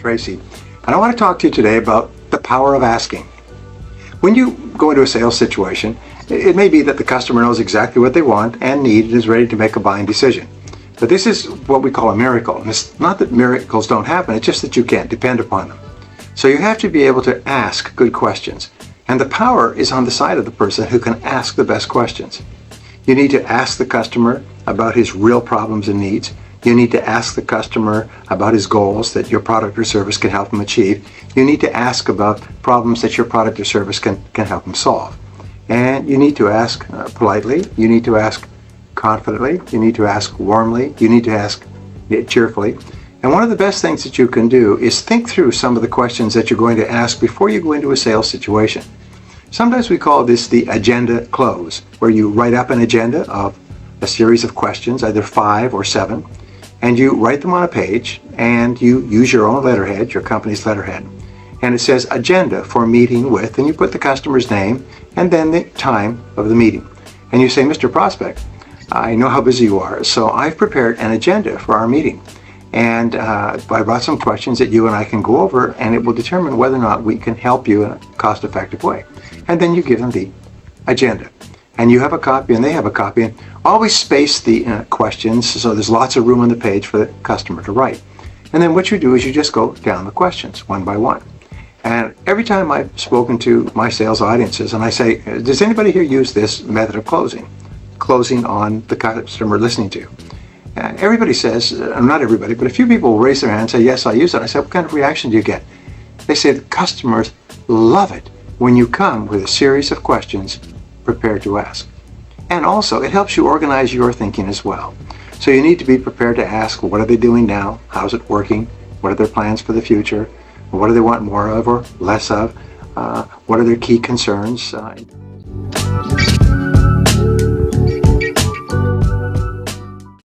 Tracy, and I want to talk to you today about the power of asking. When you go into a sales situation, it may be that the customer knows exactly what they want and need and is ready to make a buying decision. But this is what we call a miracle. And it's not that miracles don't happen, it's just that you can't depend upon them. So you have to be able to ask good questions. And the power is on the side of the person who can ask the best questions. You need to ask the customer about his real problems and needs. You need to ask the customer about his goals that your product or service can help him achieve. You need to ask about problems that your product or service can help him solve. And you need to ask politely. You need to ask confidently. You need to ask warmly. You need to ask cheerfully. And one of the best things that you can do is think through some of the questions that you're going to ask before you go into a sales situation. Sometimes we call this the agenda close, where you write up an agenda of a series of questions, either 5 or 7, and you write them on a page, and you use your own letterhead, your company's letterhead, and it says agenda for meeting with, and you put the customer's name and then the time of the meeting. And you say, Mr. Prospect, I know how busy you are, so I've prepared an agenda for our meeting. And I brought some questions that you and I can go over, and it will determine whether or not we can help you in a cost-effective way. And then you give them the agenda. And you have a copy and they have a copy. And always space the questions so there's lots of room on the page for the customer to write. And then what you do is you just go down the questions one by one. And every time I've spoken to my sales audiences and I say, does anybody here use this method of closing on the customer listening to you? And everybody says, not everybody, but a few people will raise their hand and say, yes, I use it. I say, what kind of reaction do you get? They say the customers love it when you come with a series of questions prepared to ask. And also, it helps you organize your thinking as well. So you need to be prepared to ask, what are they doing now? How's it working? What are their plans for the future? What do they want more of or less of? What are their key concerns?